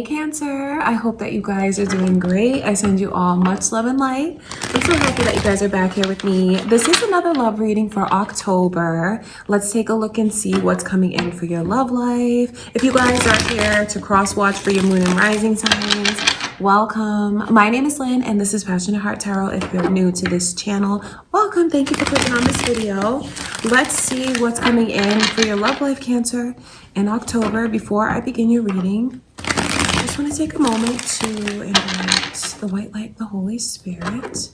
Cancer, I hope that you guys are doing great. I send you all much love and light. I'm so happy that you guys are back here with me. This is another love reading for October. Let's take a look and see what's coming in for your love life. If you guys are here to cross watch for your moon and rising signs, welcome. My name is Lynn and this is Passionate Heart Tarot. If you're new to this channel, welcome. Thank you for clicking on this video. Let's see what's coming in for your love life, Cancer, in October. Before I begin your reading, I just want to take a moment to invite the white light, the Holy Spirit.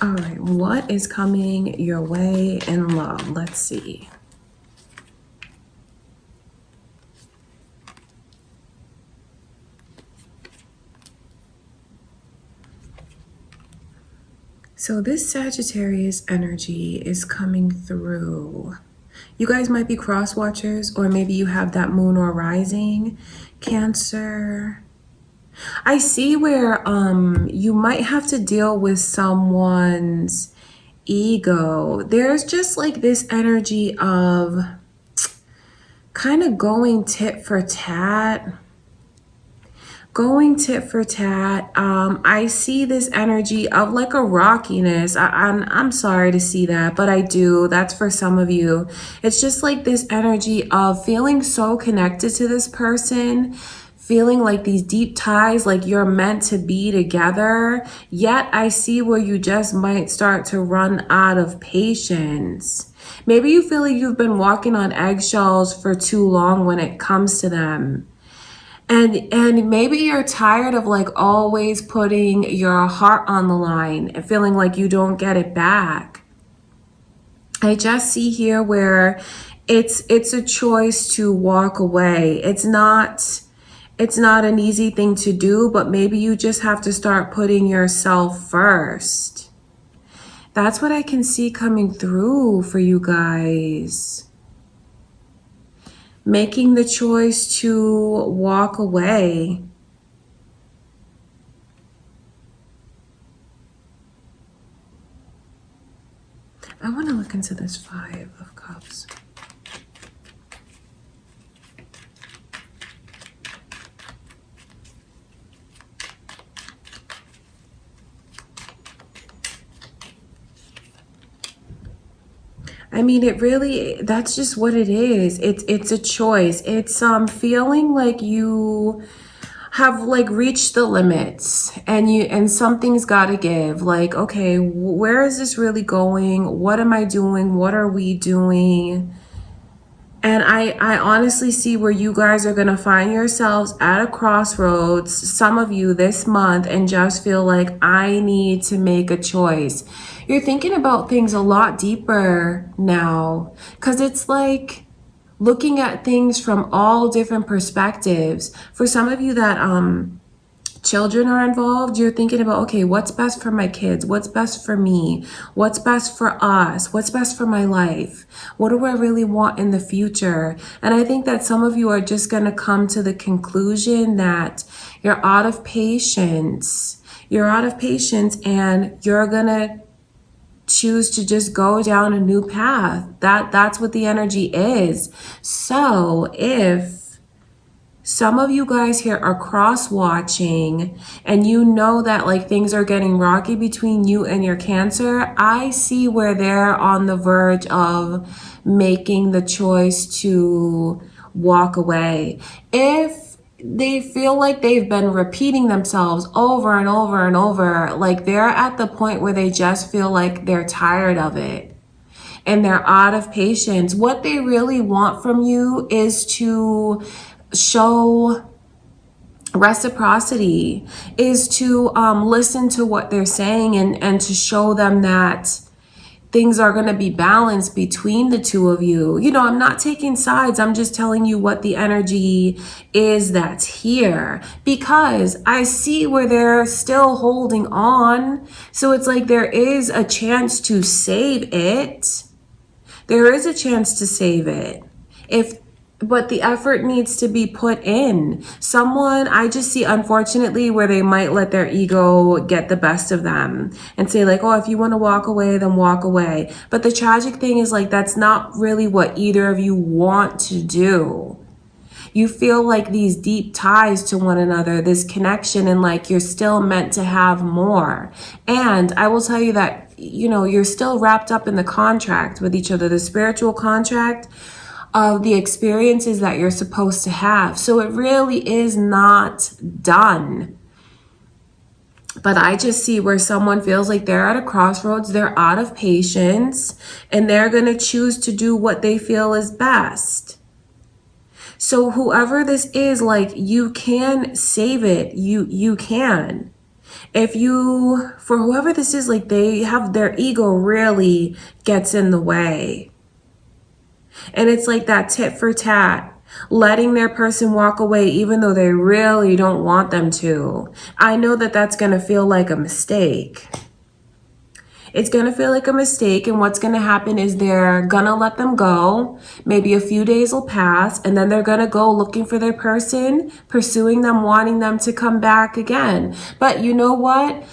All right, what is coming your way in love? Let's see. So this Sagittarius energy is coming through. You guys might be cross watchers, or maybe you have that moon or rising, Cancer. I see where you might have to deal with someone's ego. There's just like this energy of kind of going tit for tat. I see this energy of like a rockiness. I'm sorry to see that, but I do. That's for some of you. It's just like this energy of feeling so connected to this person, feeling like these deep ties, like you're meant to be together. Yet I see where you just might start to run out of patience. Maybe you feel like you've been walking on eggshells for too long when it comes to them. And maybe you're tired of like always putting your heart on the line and feeling like you don't get it back. I just see here where it's a choice to walk away. It's not an easy thing to do, but maybe you just have to start putting yourself first. That's what I can see coming through for you guys. Making the choice to walk away. I want to look into this Five of Cups. I mean, it really, that's just what it is. It's a choice. It's feeling like you have like reached the limits and something's got to give. Like, okay, where is this really going? What am I doing? What are we doing? And I honestly see where you guys are going to find yourselves at a crossroads, some of you this month, and just feel like I need to make a choice. You're thinking about things a lot deeper now, because it's like looking at things from all different perspectives. For some of you that children are involved, you're thinking about, okay, what's best for my kids? What's best for me? What's best for us? What's best for my life? What do I really want in the future? And I think that some of you are just going to come to the conclusion that you're out of patience. You're out of patience and you're going to choose to just go down a new path. That's what the energy is. So if some of you guys here are cross-watching and you know that like things are getting rocky between you and your Cancer, I see where they're on the verge of making the choice to walk away. If they feel like they've been repeating themselves over and over and over, like they're at the point where they just feel like they're tired of it and they're out of patience. What they really want from you is to show reciprocity, is to listen to what they're saying and to show them that things are going to be balanced between the two of you. You know, I'm not taking sides. I'm just telling you what the energy is that's here, because I see where they're still holding on. So it's like there is a chance to save it. There is a chance to save it. But the effort needs to be put in. Someone, I just see, unfortunately, where they might let their ego get the best of them and say like, oh, if you want to walk away, then walk away. But the tragic thing is like, that's not really what either of you want to do. You feel like these deep ties to one another, this connection, and like you're still meant to have more. And I will tell you that, you're still wrapped up in the contract with each other, the spiritual contract of the experiences that you're supposed to have. So it really is not done. But I just see where someone feels like they're at a crossroads, they're out of patience, and they're going to choose to do what they feel is best. So whoever this is, like, you can save it. You can. For whoever this is, like, they have their ego really gets in the way. And it's like that tit for tat, letting their person walk away even though they really don't want them to. I know that that's going to feel like a mistake. It's going to feel like a mistake, and what's going to happen is they're going to let them go. Maybe a few days will pass, and then they're going to go looking for their person, pursuing them, wanting them to come back again. But you know what?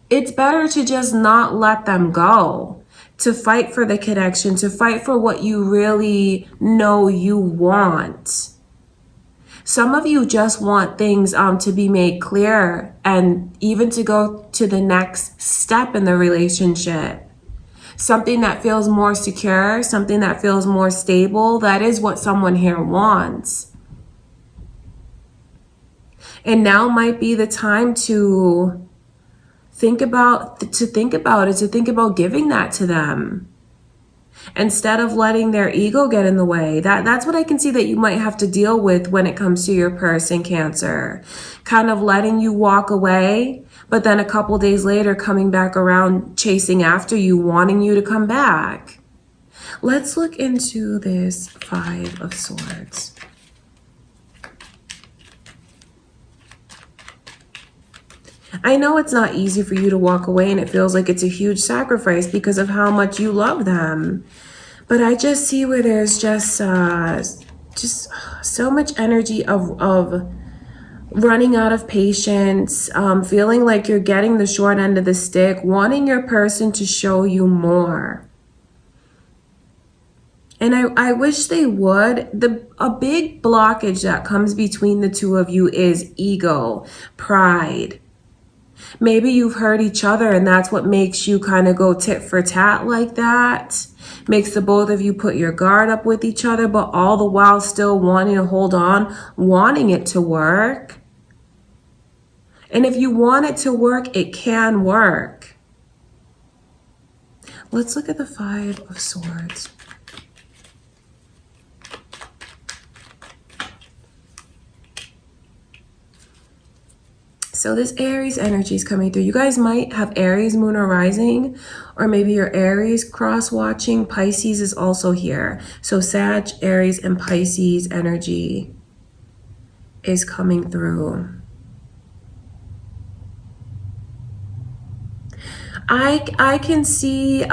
It's better to just not let them go, to fight for the connection, to fight for what you really know you want. Some of you just want things to be made clear and even to go to the next step in the relationship. Something that feels more secure, something that feels more stable. That is what someone here wants. And now might be the time to think about giving that to them, instead of letting their ego get in the way. That's what I can see that you might have to deal with when it comes to your person, Cancer. Kind of letting you walk away, but then a couple days later coming back around, chasing after you, wanting you to come back. Let's look into this Five of Swords. I know it's not easy for you to walk away, and it feels like it's a huge sacrifice because of how much you love them. But I just see where there's just so much energy of running out of patience, feeling like you're getting the short end of the stick, wanting your person to show you more. And I wish they would. A big blockage that comes between the two of you is ego, pride. Maybe you've hurt each other, and that's what makes you kind of go tit for tat like that. Makes the both of you put your guard up with each other, but all the while still wanting to hold on, wanting it to work. And if you want it to work, it can work. Let's look at the Five of Swords. So this Aries energy is coming through. You guys might have Aries moon or rising, or maybe your Aries cross-watching. Pisces is also here. So Sag, Aries, and Pisces energy is coming through. I can see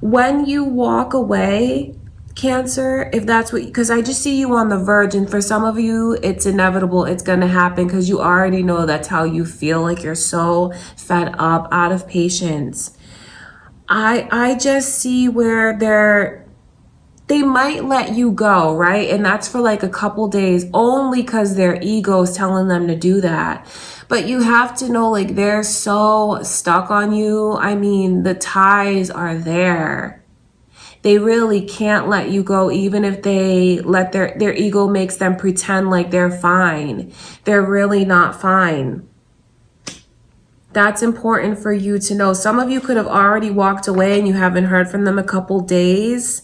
when you walk away, Cancer, if that's what, because I just see you on the verge, and for some of you it's inevitable, it's going to happen because you already know that's how you feel, like you're so fed up, out of patience. I just see where they might let you go, right? And that's for like a couple days, only because their ego is telling them to do that. But you have to know, like, they're so stuck on you. I mean, the ties are there. They really can't let you go, even if they let their ego makes them pretend like they're fine. They're really not fine. That's important for you to know. Some of you could have already walked away and you haven't heard from them a couple days.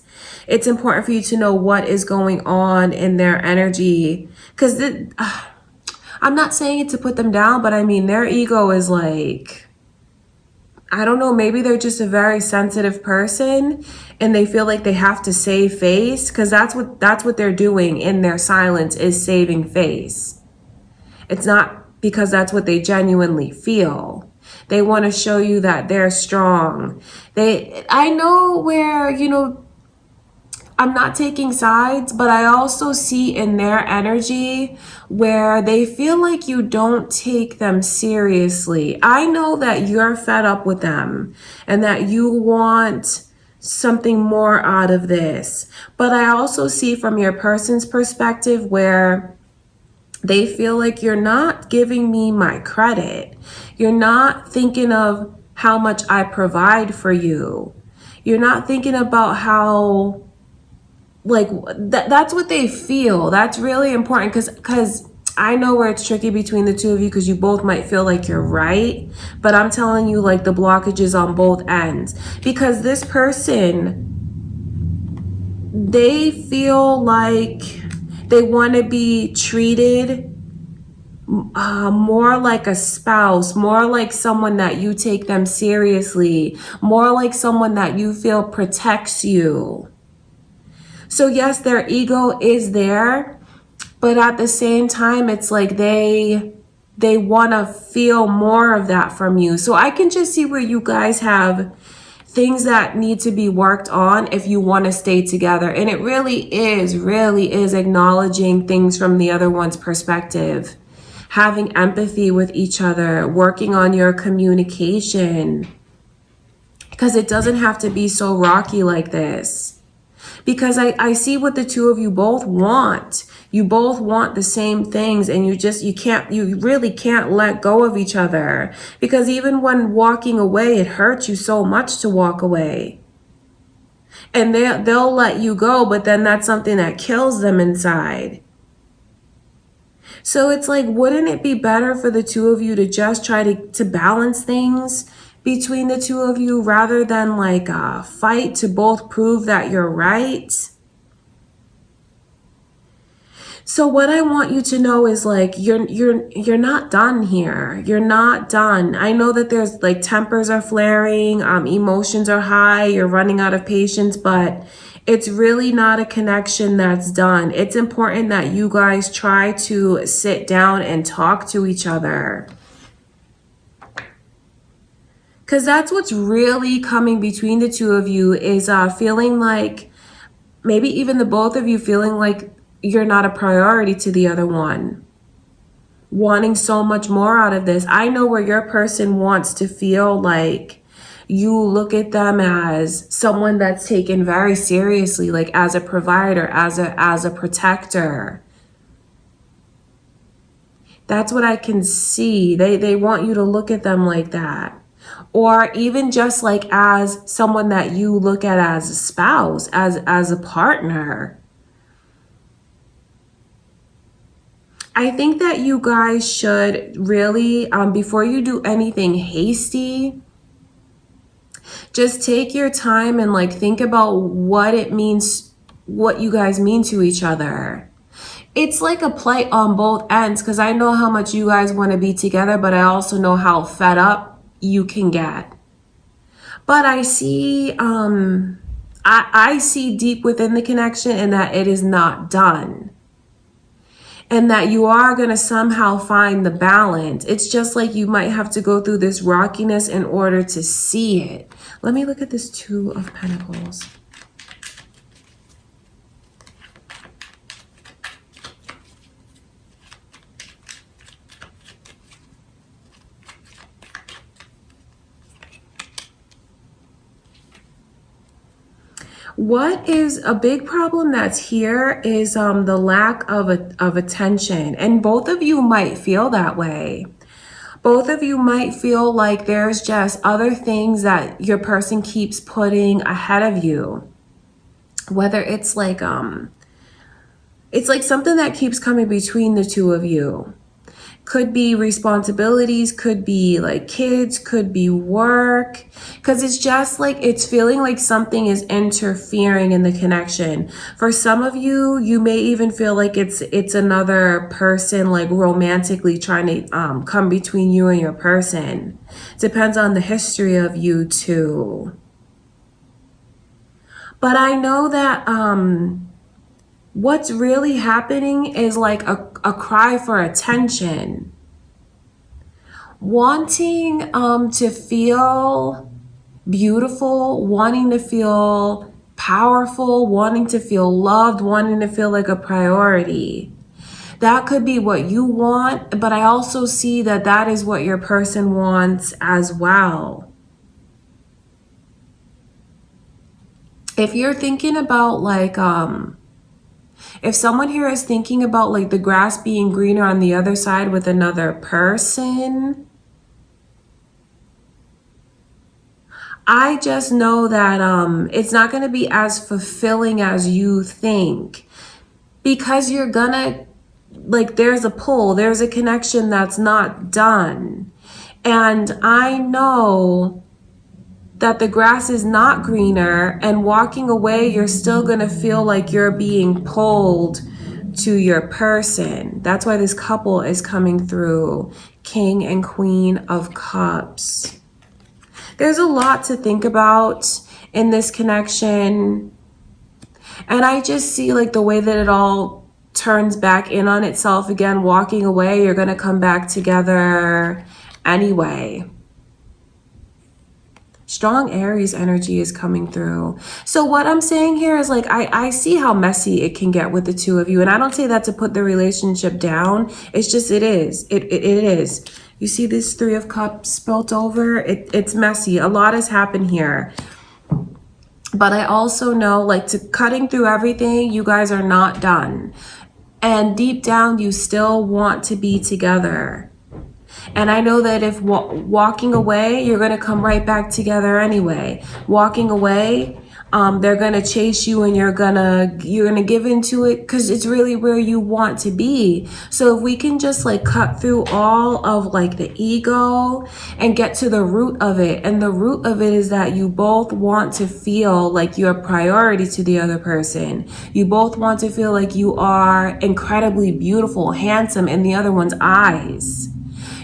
It's important for you to know what is going on in their energy. Because I'm not saying it to put them down, but I mean, their ego is like, I don't know, maybe they're just a very sensitive person and they feel like they have to save face, because that's what they're doing in their silence, is saving face. It's not because that's what they genuinely feel. They want to show you that they're strong. I know where, I'm not taking sides, but I also see in their energy where they feel like you don't take them seriously. I know that you're fed up with them and that you want something more out of this. But I also see from your person's perspective where they feel like you're not giving me my credit. You're not thinking of how much I provide for you. You're not thinking about how, like, that's what they feel. That's really important because I know where it's tricky between the two of you because you both might feel like you're right, but I'm telling you, like, the blockage is on both ends because this person, they feel like they want to be treated more like a spouse, more like someone that you take them seriously, more like someone that you feel protects you. So yes, their ego is there, but at the same time, it's like they want to feel more of that from you. So I can just see where you guys have things that need to be worked on if you want to stay together. And it really is acknowledging things from the other one's perspective, having empathy with each other, working on your communication, because it doesn't have to be so rocky like this. Because I see what the two of you both want. You both want the same things, and you really can't let go of each other. Because even when walking away, it hurts you so much to walk away. And they'll let you go, but then that's something that kills them inside. So it's like, wouldn't it be better for the two of you to just try to balance things between the two of you rather than like fight to both prove that you're right? So what I want you to know is like you're not done here. You're not done. I know that there's like tempers are flaring, emotions are high, you're running out of patience, but it's really not a connection that's done. It's important that you guys try to sit down and talk to each other. Because that's what's really coming between the two of you is feeling like, maybe even the both of you feeling like you're not a priority to the other one. Wanting so much more out of this. I know where your person wants to feel like you look at them as someone that's taken very seriously, like as a provider, as a protector. That's what I can see. They want you to look at them like that. Or even just like as someone that you look at as a spouse, as a partner. I think that you guys should really, before you do anything hasty, just take your time and like think about what it means, what you guys mean to each other. It's like a play on both ends because I know how much you guys want to be together, but I also know how fed up you can get. But I see, I see deep within the connection and that it is not done. And that you are going to somehow find the balance. It's just like you might have to go through this rockiness in order to see it. Let me look at this Two of Pentacles. What is a big problem that's here is the lack of attention. And both of you might feel that way. Both of you might feel like there's just other things that your person keeps putting ahead of you. Whether it's like something that keeps coming between the two of you. Could be responsibilities, could be like kids, could be work. Because it's just like, it's feeling like something is interfering in the connection. For some of you, you may even feel like it's another person like romantically trying to come between you and your person. Depends on the history of you too. But I know that what's really happening is like a cry for attention. wanting to feel beautiful, wanting to feel powerful, wanting to feel loved, wanting to feel like a priority. That could be what you want, but I also see that that is what your person wants as well. If you're thinking about like, if someone here is thinking about like the grass being greener on the other side with another person, I just know that it's not going to be as fulfilling as you think, because you're gonna, like, there's a pull, there's a connection that's not done. And I know that the grass is not greener, and walking away, you're still gonna feel like you're being pulled to your person. That's why this couple is coming through, King and Queen of Cups. There's a lot to think about in this connection. And I just see like the way that it all turns back in on itself again. Walking away, you're going to come back together anyway. Strong Aries energy is coming through. So what I'm saying here is like, I see how messy it can get with the two of you. And I don't say that to put the relationship down. It's just, it is. It is. You see this Three of Cups spilt over? It's messy. A lot has happened here. But I also know, like, to cutting through everything, you guys are not done. And deep down, you still want to be together. And I know that if walking away, you're going to come right back together anyway. Walking away, they're going to chase you, and you're going to give into it because it's really where you want to be. So if we can just like cut through all of like the ego and get to the root of it. And the root of it is that you both want to feel like you're a priority to the other person. You both want to feel like you are incredibly beautiful, handsome in the other one's eyes.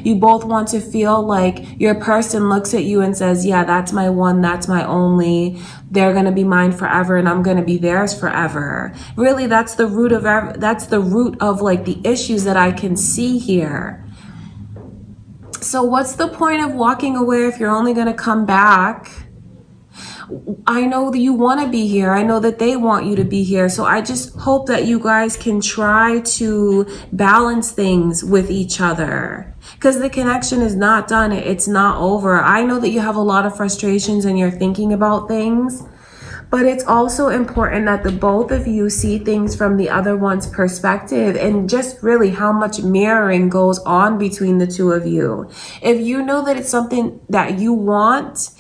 You both want to feel like your person looks at you and says, yeah, that's my one, that's my only. They're going to be mine forever, and I'm going to be theirs forever. Really, that's the root of like the issues that I can see here. So what's the point of walking away if you're only going to come back? I know that you want to be here. I know that they want you to be here. So I just hope that you guys can try to balance things with each other, because the connection is not done. It's not over. I know that you have a lot of frustrations and you're thinking about things, but it's also important that the both of you see things from the other one's perspective, and just really how much mirroring goes on between the two of you. If you know that it's something that you want,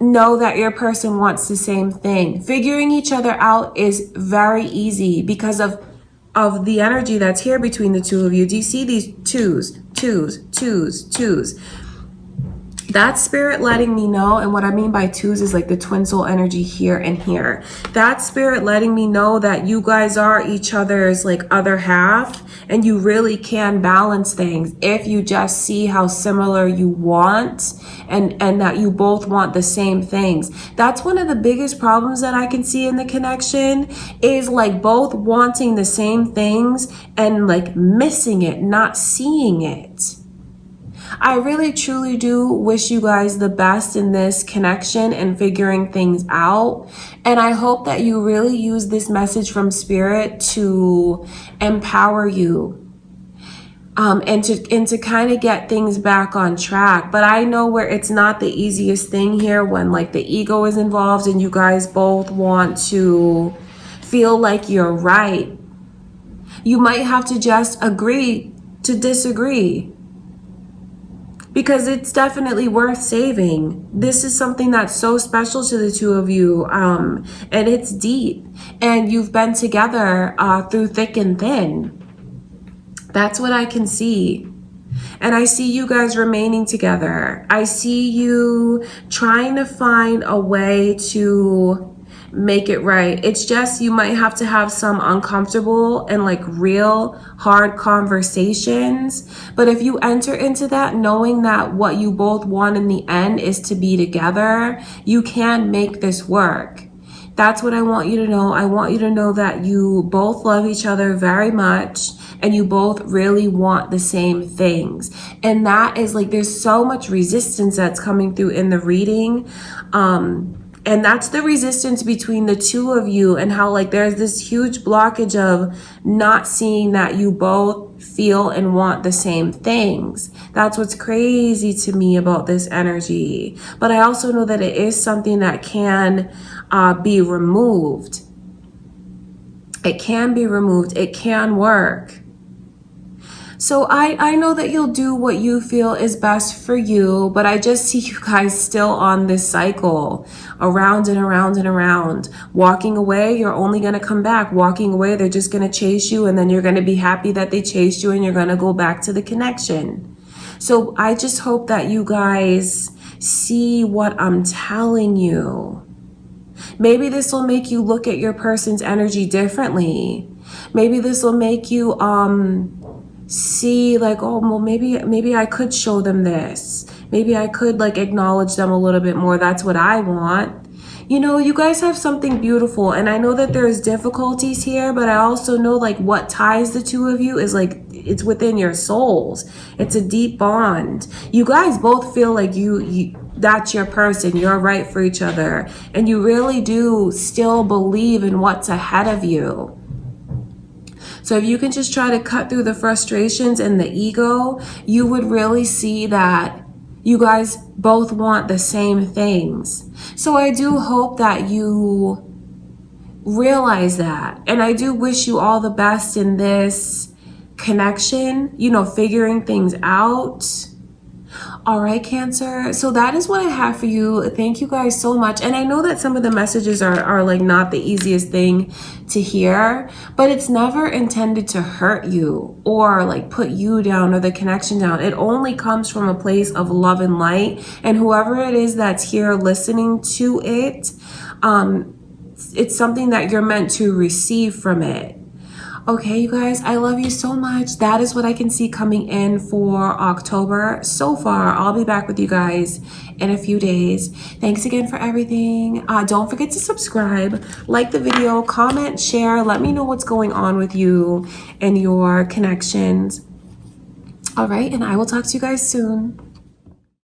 know that your person wants the same thing. Figuring each other out is very easy because of the energy that's here between the two of you. Do you see these twos? That's spirit letting me know, and what I mean by twos is like the twin soul energy here and here. That's spirit letting me know that you guys are each other's like other half, and you really can balance things if you just see how similar you want, and that you both want the same things. That's one of the biggest problems that I can see in the connection, is like both wanting the same things and like missing it, not seeing it. I really truly do wish you guys the best in this connection and figuring things out. And I hope that you really use this message from spirit to empower you. And to kind of get things back on track. But I know where it's not the easiest thing here, when like the ego is involved and you guys both want to feel like you're right. You might have to just agree to disagree, because it's definitely worth saving. This is something that's so special to the two of you, and it's deep, and you've been together through thick and thin. That's what I can see. And I see you guys remaining together. I see you trying to find a way to make it right. It's just, you might have to have some uncomfortable and like real hard conversations. But if you enter into that knowing that what you both want in the end is to be together, you can make this work. That's what I want you to know. I want you to know that you both love each other very much, and you both really want the same things. And that is like, there's so much resistance that's coming through in the reading. And that's the resistance between the two of you, and how like there's this huge blockage of not seeing that you both feel and want the same things. That's what's crazy to me about this energy. But I also know that it is something that can be removed. It can be removed. It can work. So I know that you'll do what you feel is best for you, but I just see you guys still on this cycle, around and around and around. Walking away, you're only going to come back. Walking away, they're just going to chase you, and then you're going to be happy that they chased you, and you're going to go back to the connection. So I just hope that you guys see what I'm telling you. Maybe this will make you look at your person's energy differently. Maybe this will make you see like, oh, well, maybe I could show them this. Maybe I could like acknowledge them a little bit more. That's what I want. You know, you guys have something beautiful, and I know that there's difficulties here, but I also know like what ties the two of you is like, it's within your souls. It's a deep bond. You guys both feel like you that's your person. You're right for each other, and you really do still believe in what's ahead of you. So if you can just try to cut through the frustrations and the ego, you would really see that you guys both want the same things. So I do hope that you realize that. And I do wish you all the best in this connection, you know, figuring things out. All right, Cancer. So that is what I have for you. Thank you guys so much. And I know that some of the messages are like not the easiest thing to hear, but it's never intended to hurt you or like put you down or the connection down. It only comes from a place of love and light. And whoever it is that's here listening to it, it's something that you're meant to receive from it. Okay, you guys, I love you so much. That is what I can see coming in for October so far. I'll be back with you guys in a few days. Thanks again for everything. Don't forget to subscribe, like the video, comment, share. Let me know what's going on with you and your connections. All right, and I will talk to you guys soon.